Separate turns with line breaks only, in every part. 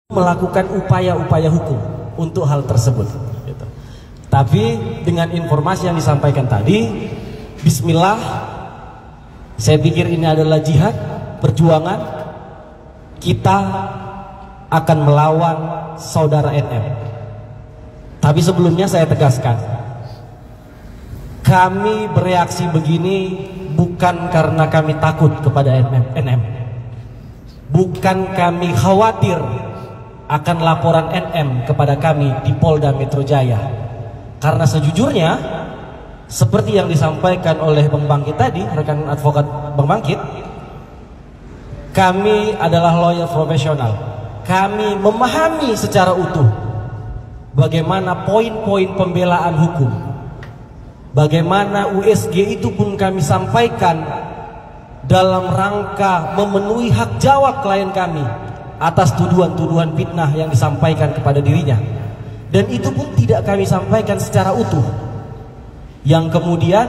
melakukan upaya-upaya hukum untuk hal tersebut gitu. Tapi dengan informasi yang disampaikan tadi, bismillah, saya pikir ini adalah jihad, perjuangan. Kita akan melawan saudara NM. Tapi sebelumnya saya tegaskan, kami bereaksi begini bukan karena kami takut kepada NM, bukan kami khawatir akan laporan NM kepada kami di Polda Metro Jaya. Karena sejujurnya, seperti yang disampaikan oleh Bang Bangkit tadi, rekan advokat Bang Bangkit, kami adalah lawyer profesional. Kami memahami secara utuh bagaimana poin-poin pembelaan hukum, bagaimana USG itu pun kami sampaikan dalam rangka memenuhi hak jawab klien kami atas tuduhan-tuduhan fitnah yang disampaikan kepada dirinya. Dan itu pun tidak kami sampaikan secara utuh, yang kemudian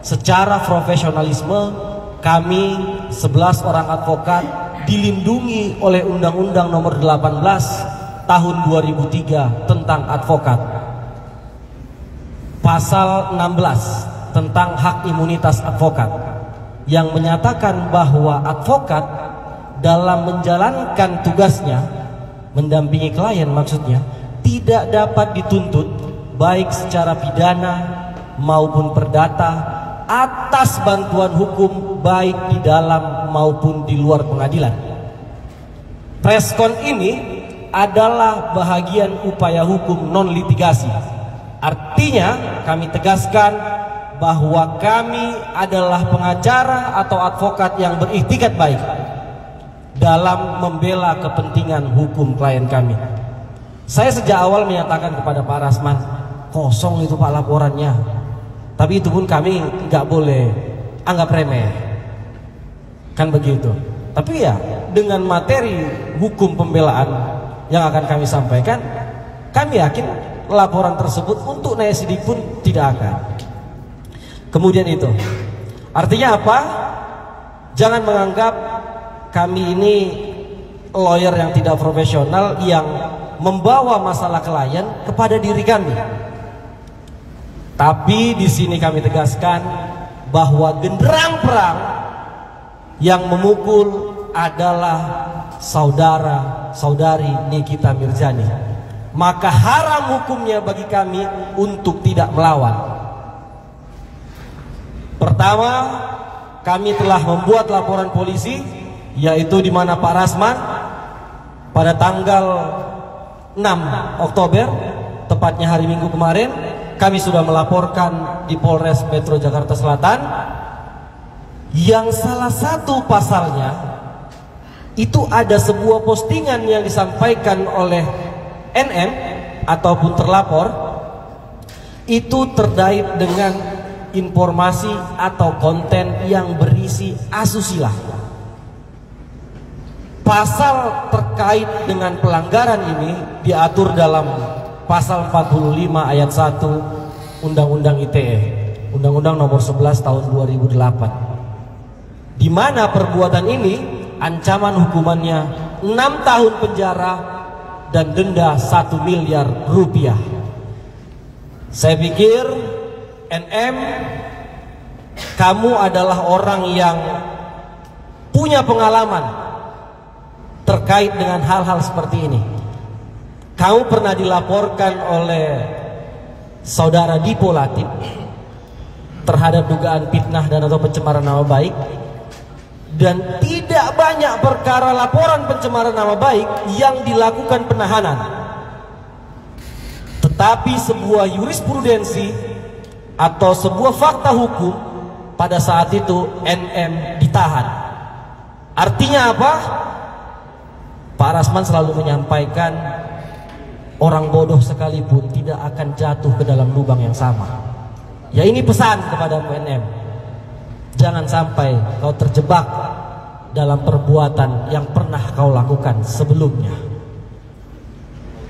secara profesionalisme kami 11 orang advokat dilindungi oleh Undang-Undang Nomor 18 Tahun 2003 tentang advokat, Pasal 16 tentang hak imunitas advokat, yang menyatakan bahwa advokat dalam menjalankan tugasnya, mendampingi klien maksudnya, tidak dapat dituntut baik secara pidana maupun perdata atas bantuan hukum baik di dalam maupun di luar pengadilan. Preskon ini adalah bahagian upaya hukum non litigasi. Artinya kami tegaskan bahwa kami adalah pengacara atau advokat yang berikhtikat baik dalam membela kepentingan hukum klien kami. Saya sejak awal menyatakan kepada Pak Rasman, kosong itu Pak laporannya. Tapi itu pun kami nggak boleh anggap remeh, kan begitu. Tapi ya dengan materi hukum pembelaan yang akan kami sampaikan, kami yakin laporan tersebut untuk naik sidik pun tidak akan. Kemudian itu artinya apa? Jangan menganggap kami ini lawyer yang tidak profesional yang membawa masalah klien kepada diri kami. Tapi di sini kami tegaskan bahwa genderang perang yang memukul adalah saudara-saudari Nikita Mirzani. Maka haram hukumnya bagi kami untuk tidak melawan. Pertama, kami telah membuat laporan polisi, yaitu di mana Pak Rasman pada tanggal 6 Oktober, tepatnya hari Minggu kemarin, kami sudah melaporkan di Polres Metro Jakarta Selatan, yang salah satu pasalnya itu ada sebuah postingan yang disampaikan oleh NM ataupun terlapor, itu terkait dengan informasi atau konten yang berisi asusila. Pasal terkait dengan pelanggaran ini diatur dalam Pasal 45 ayat 1 Undang-Undang ITE, Undang-Undang Nomor 11 Tahun 2008, di mana perbuatan ini ancaman hukumannya 6 tahun penjara dan denda 1 miliar rupiah. Saya pikir NM, kamu adalah orang yang punya pengalaman terkait dengan hal-hal seperti ini. Kamu pernah dilaporkan oleh saudara Dipo Latif terhadap dugaan fitnah dan atau pencemaran nama baik, dan tidak banyak perkara laporan pencemaran nama baik yang dilakukan penahanan. Tetapi sebuah jurisprudensi atau sebuah fakta hukum pada saat itu NM ditahan. Artinya apa? Pak Rasman selalu menyampaikan, orang bodoh sekalipun tidak akan jatuh ke dalam lubang yang sama. Ya, ini pesan kepada NM, jangan sampai kau terjebak dalam perbuatan yang pernah kau lakukan sebelumnya.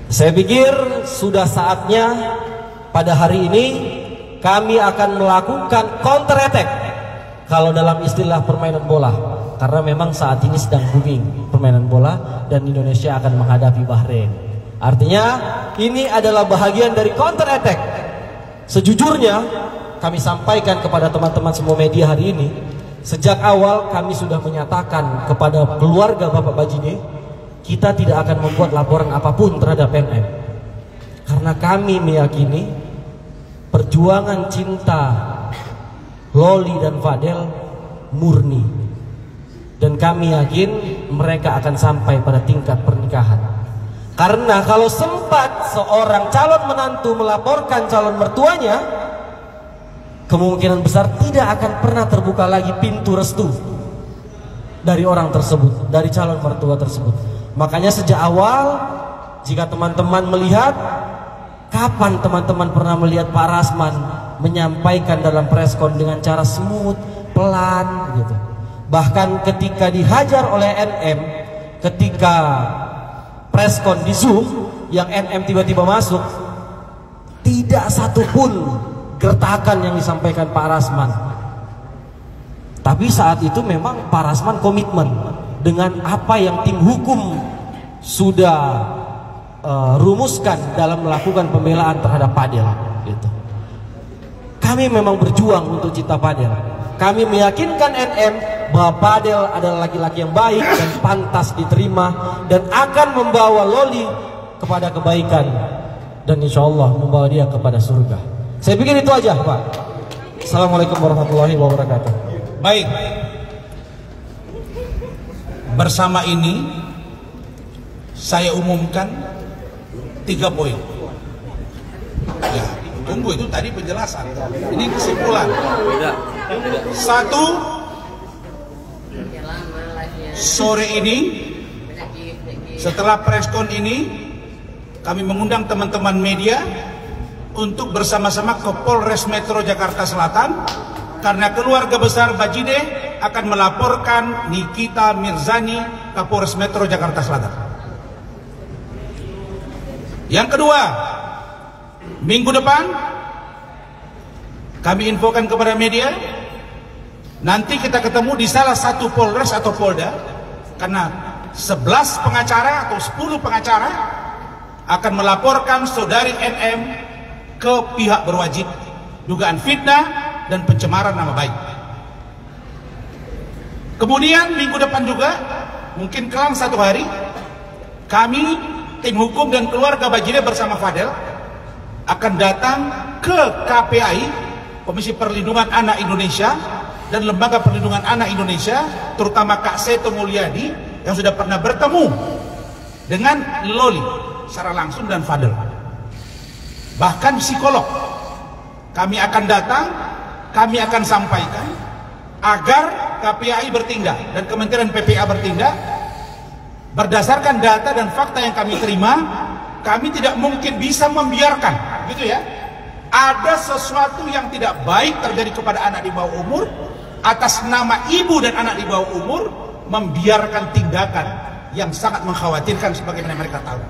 Saya pikir sudah saatnya pada hari ini kami akan melakukan counter attack, kalau dalam istilah permainan bola, karena memang saat ini sedang booming permainan bola dan Indonesia akan menghadapi Bahrain. Artinya ini adalah bahagian dari counter attack. Sejujurnya kami sampaikan kepada teman-teman semua media hari ini, sejak awal kami sudah menyatakan kepada keluarga Bapak Bajide, kita tidak akan membuat laporan apapun terhadap NM, karena kami meyakini perjuangan cinta Loli dan Fadel murni, dan kami yakin mereka akan sampai pada tingkat pernikahan. Karena kalau sempat seorang calon menantu melaporkan calon mertuanya, kemungkinan besar tidak akan pernah terbuka lagi pintu restu dari orang tersebut, dari calon mertua tersebut. Makanya sejak awal, jika teman-teman melihat, kapan teman-teman pernah melihat Pak Rasman menyampaikan dalam preskon dengan cara smooth, pelan gitu. Bahkan ketika dihajar oleh NM, ketika preskon di Zoom yang NM tiba-tiba masuk, tidak satupun gertakan yang disampaikan Pak Rasman. Tapi saat itu memang Pak Rasman komitmen dengan apa yang tim hukum sudah rumuskan dalam melakukan pembelaan terhadap Fadel gitu. Kami memang berjuang untuk cinta Fadel. Kami meyakinkan NM bahwa Fadel adalah laki-laki yang baik dan pantas diterima dan akan membawa Loli kepada kebaikan dan insya Allah membawa dia kepada surga. Saya pikir itu aja, Pak. Assalamualaikum warahmatullahi wabarakatuh.
Baik. Bersama ini saya umumkan 3 poin. Ya, tunggu, itu tadi penjelasan. Ini kesimpulan. 1, sore ini setelah preskon ini kami mengundang teman-teman media untuk bersama-sama ke Polres Metro Jakarta Selatan, karena keluarga besar Bajide akan melaporkan Nikita Mirzani ke Polres Metro Jakarta Selatan. Yang kedua, minggu depan kami infokan kepada media, nanti kita ketemu di salah satu Polres atau Polda, karena 11 pengacara atau 10 pengacara akan melaporkan saudari NM ke pihak berwajib dugaan fitnah dan pencemaran nama baik. Kemudian minggu depan juga, mungkin kelang 1 hari, kami tim hukum dan keluarga Bajide bersama Fadel akan datang ke KPAI, Komisi Perlindungan Anak Indonesia, dan Lembaga Perlindungan Anak Indonesia, terutama Kak Seto Mulyadi yang sudah pernah bertemu dengan Loli secara langsung dan Fadel. Bahkan psikolog kami akan datang, kami akan sampaikan agar KPAI bertindak dan Kementerian PPA bertindak berdasarkan data dan fakta yang kami terima. Kami tidak mungkin bisa membiarkan, gitu ya, ada sesuatu yang tidak baik terjadi kepada anak di bawah umur atas nama ibu dan anak di bawah umur, membiarkan tindakan yang sangat mengkhawatirkan sebagaimana mereka tahu.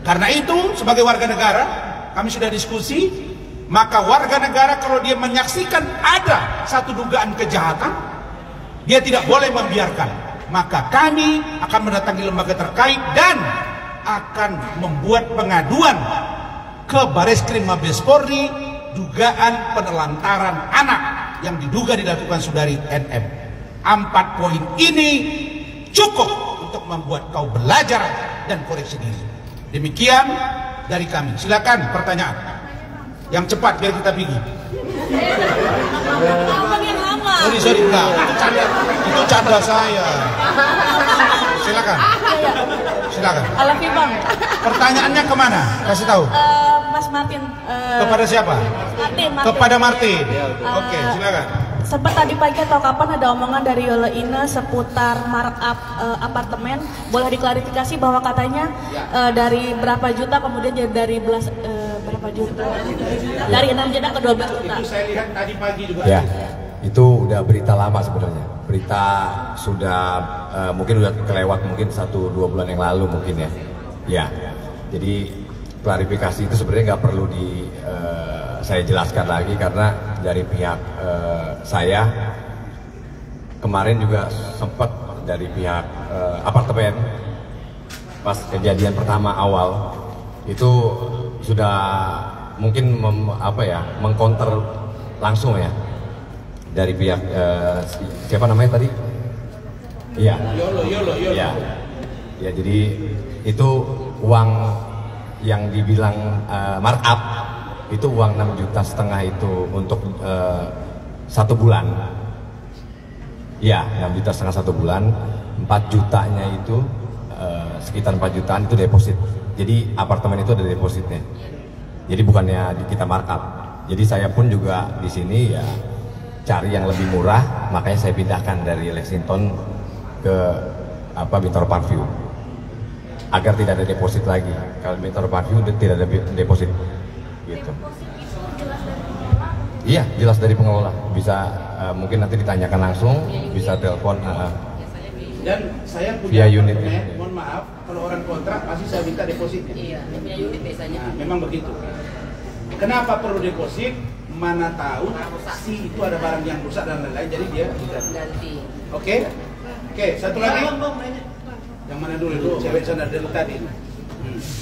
Karena itu, sebagai warga negara, kami sudah diskusi, maka warga negara kalau dia menyaksikan ada satu dugaan kejahatan, dia tidak boleh membiarkan. Maka kami akan mendatangi lembaga terkait dan akan membuat pengaduan ke Bareskrim Mabes Polri dugaan penelantaran anak yang diduga dilakukan saudari NM. 4 poin ini cukup untuk membuat kau belajar dan koreksi diri. Demikian dari kami. Silakan pertanyaan yang cepat biar kita pergi. Sorry, enggak. Itu canda saya. Silakan.
Alafi Bang.
Pertanyaannya kemana? Kasih tahu.
Mas Martin.
Kepada siapa?
Martin.
Kepada Martin. Oke, silakan.
Sempat tadi pagi atau kapan ada omongan dari Yola Ina seputar markup apartemen. Boleh diklarifikasi bahwa katanya dari berapa juta kemudian jadi dari berapa juta? Dari 6 juta ke 12 juta.
Itu saya lihat tadi pagi juga.
Ya, itu udah berita lama sebenarnya. Berita sudah mungkin udah kelewat mungkin 1-2 bulan yang lalu mungkin ya. Ya, jadi klarifikasi itu sebenarnya nggak perlu saya jelaskan lagi karena dari pihak saya kemarin juga sempat dari pihak apartemen pas kejadian pertama awal itu sudah mungkin mengcounter langsung ya dari pihak siapa namanya tadi? Iya.
Yolo.
Ya. Ya, jadi itu uang yang dibilang markup itu uang 6,5 juta itu untuk 1 bulan. Ya, 6,5 juta 1 bulan. 4 jutanya itu sekitar 4 jutaan itu deposit. Jadi apartemen itu ada depositnya. Jadi bukannya kita markup. Jadi saya pun juga di sini ya cari yang lebih murah, makanya saya pindahkan dari Lexington ke Bintaro Parkview agar tidak ada deposit lagi. Kalau Bintaro Parkview tidak ada deposit gitu. Iya, jelas dari pengelola. Bisa mungkin nanti ditanyakan langsung, bisa telepon.
Dan saya
via
punya
unit.
mohon maaf, kalau orang kontrak pasti saya minta depositnya.
Iya, punya unit biasanya.
Nah, memang begitu. Kenapa perlu deposit? Mana tahu si itu ada barang yang rusak dan lain-lain, jadi dia
Ganti.
Oke, satu lagi. Yang mana dulu? Cewek sana dari tadi.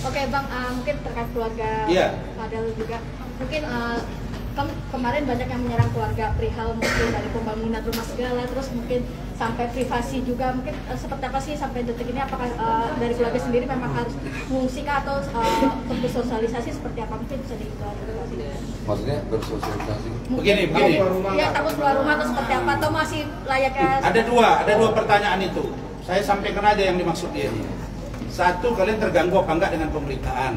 Oke Bang, mungkin terkait keluarga Fadel juga. Mungkin kan kemarin banyak yang menyerang keluarga perihal mungkin dari pembangunan rumah segala, terus mungkin sampai privasi juga. Mungkin seperti apa sih sampai detik ini? Apakah dari keluarga sendiri memang harus mengungsi atau untuk bersosialisasi seperti apa? Mungkin bisa diklarifikasi.
Maksudnya bersosialisasi?
Begini.
Ya takut keluar rumah atau seperti apa? Atau masih layaknya?
Ada dua pertanyaan itu. Saya sampaikan aja yang dimaksud dia. Satu, kalian terganggu apa enggak dengan pemberitaan?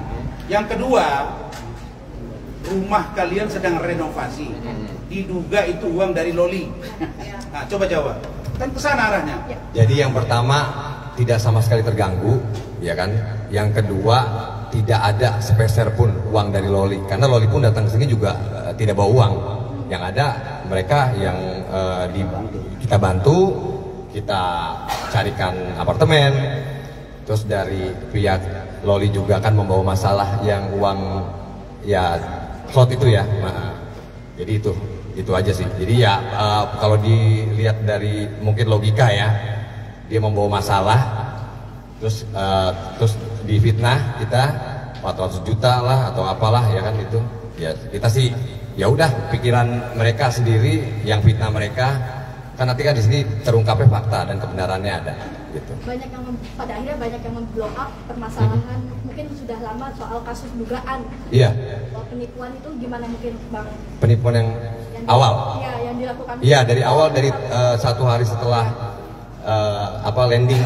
Yang kedua, rumah kalian sedang renovasi. Diduga itu uang dari Loli. Nah, coba jawab. Kan kesana arahnya.
Jadi yang pertama tidak sama sekali terganggu, ya kan? Yang kedua tidak ada sepeser pun uang dari Loli, karena Loli pun datang ke sini juga tidak bawa uang. Yang ada mereka yang kita bantu, kita carikan apartemen. Terus dari pihak Loli juga kan membawa masalah yang uang ya slot itu ya. Nah, jadi itu aja sih. Jadi ya kalau dilihat dari mungkin logika ya, dia membawa masalah, terus difitnah kita 400 juta lah atau apalah ya kan itu. Ya kita sih ya udah pikiran mereka sendiri yang fitnah mereka. Kan nanti kan di sini terungkapnya fakta dan kebenarannya ada. Gitu.
Pada akhirnya banyak yang memblow up permasalahan mungkin sudah lama soal kasus dugaan.
Iya.
Penipuan itu gimana mungkin Bang?
Penipuan yang awal.
Iya, yang dilakukan.
Iya, dari awal dari 1 hari setelah landing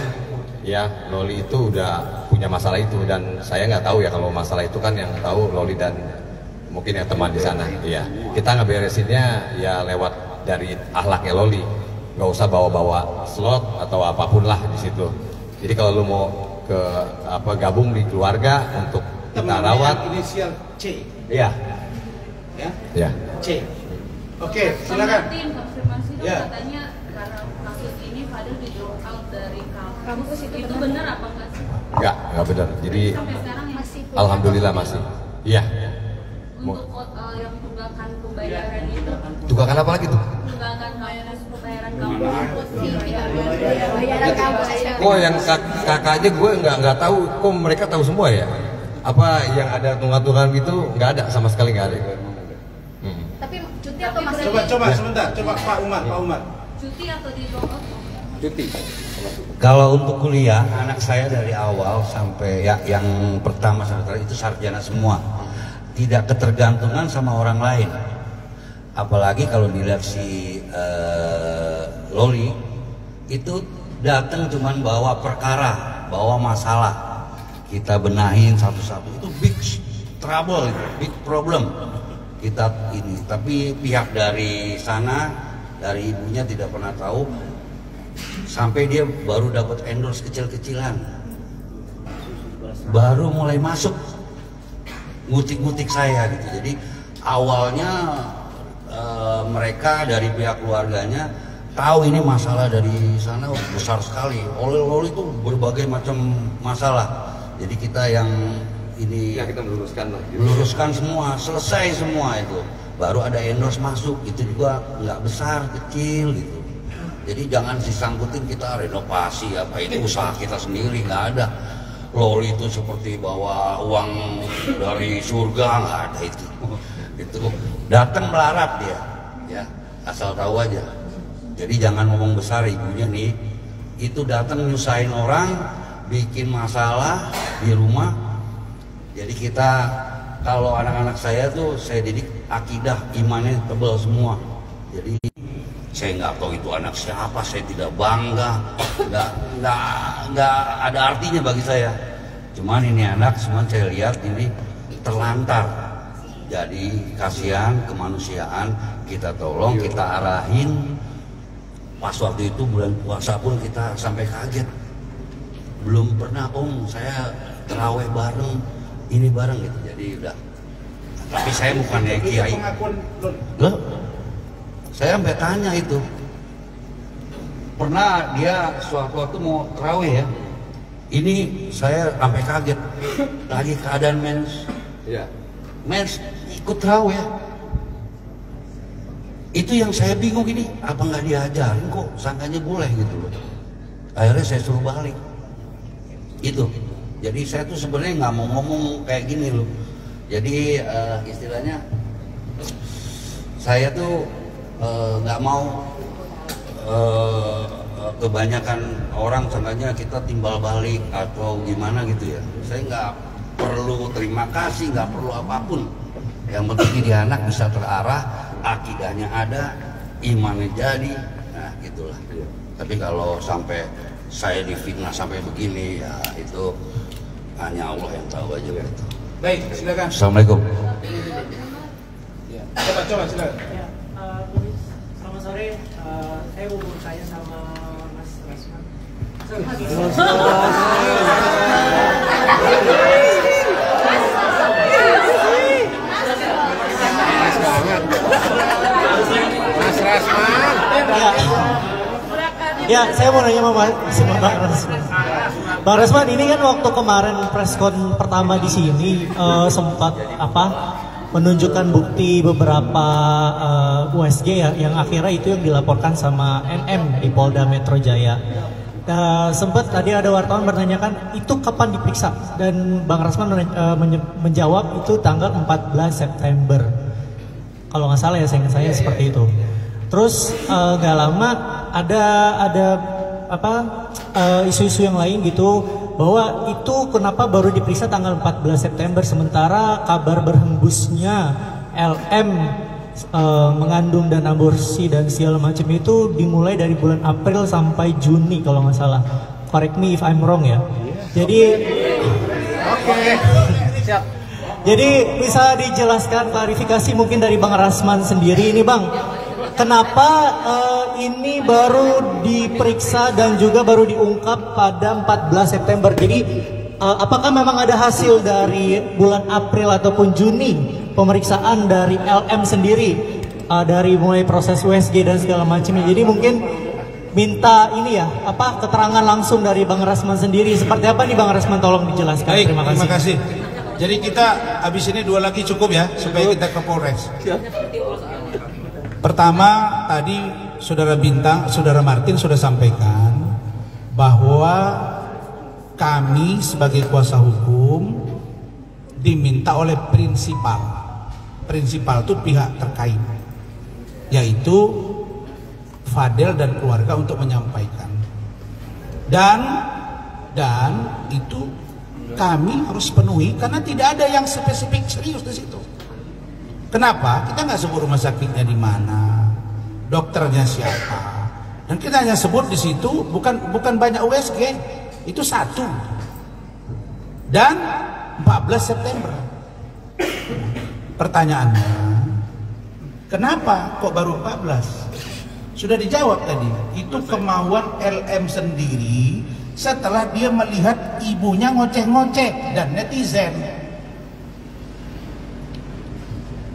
ya Loli itu udah punya masalah itu, dan saya nggak tahu ya kalau masalah itu kan yang tahu Loli dan mungkin yang teman di sana. Iya. Kita ngeberesinnya ya lewat dari akhlaknya Loli. Nggak usah bawa-bawa slot atau apapun lah di situ. Jadi kalau lu mau gabung di keluarga untuk kita rawat.
Inisial C.
Iya.
Ya.
Iya.
C. Oke, silakan.
Tim konfirmasi dong,
Ya.
katanya karena kasus ini Fadel di drop out dari
Kampus
itu benar apa enggak sih?
Nggak benar. Jadi
Sampai sekarang ya?
Masih
alhamdulillah masih. Iya.
Untuk yang tunggakan pembayaran itu,
Tunggakan apa lagi tuh?
tunggakan pembayaran kampus,
bayaran kampus.
Oh, yang kakaknya gue nggak tahu. Kok mereka tahu semua ya? Apa yang ada tunggang-tunggangan gitu nggak ada, sama sekali nggak ada.
Tapi cuti atau masih?
Coba sebentar. Coba Pak Umar.
cuti atau di drop out?
Cuti.
Kalau untuk kuliah, anak saya dari awal sampai ya yang pertama sampai terakhir itu sarjana semua. Tidak ketergantungan sama orang lain. Apalagi kalau dilihat si Loli itu datang cuman bawa perkara, bawa masalah. Kita benahin satu-satu. Itu big trouble, big problem. Kita ini, tapi pihak dari sana, dari ibunya tidak pernah tahu. Sampai dia baru dapat endorse kecil-kecilan, baru mulai masuk ngutik-ngutik saya gitu. Jadi awalnya mereka dari pihak keluarganya tahu ini masalah dari sana besar sekali. Oleh itu berbagai macam masalah. Jadi kita yang ini
Ya kita meluruskan lah.
meluruskan semua, selesai semua itu. Baru ada endorse masuk, itu juga nggak besar, kecil gitu. Jadi jangan disangkutin kita renovasi apa itu usaha kita sendiri, nggak ada. Loli itu seperti bawa uang dari surga, nggak ada itu. Itu datang melarat dia, ya asal tahu aja. Jadi jangan ngomong besar ibunya nih, itu datang nyusahin orang, bikin masalah di rumah. Jadi kita kalau anak-anak saya tuh saya didik akidah imannya tebal semua. Jadi saya nggak tahu itu anak siapa, saya tidak bangga, nggak ada artinya bagi saya. Cuman ini anak semua saya lihat ini terlantar. Jadi kasihan, kemanusiaan, kita tolong, kita arahin. Pas waktu itu bulan puasa pun kita sampai kaget. Belum pernah saya terawih bareng, ini bareng gitu. Jadi udah. Tapi saya bukannya kiai. Loh, saya sampai tanya itu. Pernah dia suatu waktu mau terawih ya. Ini saya sampai kaget. Lagi keadaan mens. Ya. Mens ikut terawih ya. Itu yang saya bingung ini, apa nggak diajarin kok, sangkanya boleh gitu loh. Akhirnya saya suruh balik. Itu. Jadi saya tuh sebenarnya nggak mau ngomong kayak gini loh. Jadi istilahnya saya tuh nggak mau kebanyakan orang sangkanya kita timbal balik atau gimana gitu ya. Saya nggak perlu terima kasih, nggak perlu apapun. Yang penting jadi anak bisa terarah, akidahnya ada, imannya jadi, nah gitulah. Tapi kalau sampai saya difitnah sampai begini, ya itu hanya Allah yang tahu aja gitu.
Baik, silakan.
Assalamualaikum.
Ya. Coba silakan.
Ya, selamat sore. Saya mau bertanya sama Mas Rasman.
Mas Rasman.
Ya, saya mau nanya sama Bang Rasman. Bang Rasman, ini kan waktu kemarin preskon pertama di sini sempat menunjukkan bukti beberapa USG ya, yang akhirnya itu yang dilaporkan sama NM di Polda Metro Jaya. Sempat tadi ada wartawan bertanyakan itu kapan diperiksa, dan Bang Rasman menjawab itu tanggal 14 September. Kalau nggak salah ya, saya seperti itu. Terus nggak lama ada isu-isu yang lain gitu, bahwa itu kenapa baru diperiksa tanggal 14 September sementara kabar berhembusnya LM mengandung dan aborsi dan segala macam itu dimulai dari bulan April sampai Juni kalau nggak salah. Correct me if I'm wrong ya. Jadi siap. Jadi bisa dijelaskan klarifikasi mungkin dari Bang Rasman sendiri ini Bang. Kenapa ini baru diperiksa dan juga baru diungkap pada 14 September? Jadi apakah memang ada hasil dari bulan April ataupun Juni pemeriksaan dari LM sendiri dari mulai proses USG dan segala macamnya? Jadi mungkin minta ini ya, keterangan langsung dari Bang Rasman sendiri. Seperti apa nih Bang Rasman, tolong dijelaskan.
Baik,
terima kasih.
Jadi kita habis ini 2 lagi cukup ya, supaya kita ke Polres. Pertama, tadi Saudara Bintang, Saudara Martin sudah sampaikan bahwa kami sebagai kuasa hukum diminta oleh prinsipal. Prinsipal itu pihak terkait, yaitu Fadel dan keluarga untuk menyampaikan. Dan itu kami harus penuhi karena tidak ada yang spesifik serius di situ. Kenapa? Kita nggak sebut rumah sakitnya di mana, dokternya siapa, dan kita hanya sebut di situ bukan banyak USG, itu 1 dan 14 September. Pertanyaannya, kenapa kok baru 14? Sudah dijawab tadi, itu kemauan LM sendiri setelah dia melihat ibunya ngoceh-ngoceh dan netizen.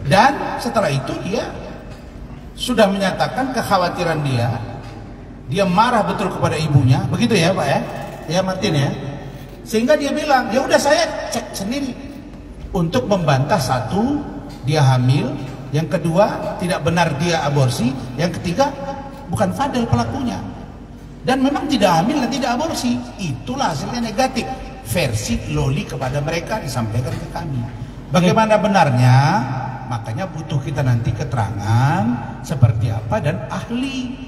Dan setelah itu dia sudah menyatakan kekhawatiran dia marah betul kepada ibunya, begitu ya Pak ya? Ya Martin ya. Sehingga dia bilang, ya udah saya cek sendiri. Untuk membantah 1, dia hamil, yang kedua tidak benar dia aborsi, yang ketiga bukan Fadel pelakunya. Dan memang tidak hamil dan tidak aborsi. Itulah hasilnya negatif. Versi Loli kepada mereka disampaikan ke kami. Bagaimana benarnya? Makanya butuh kita nanti keterangan seperti apa dan ahli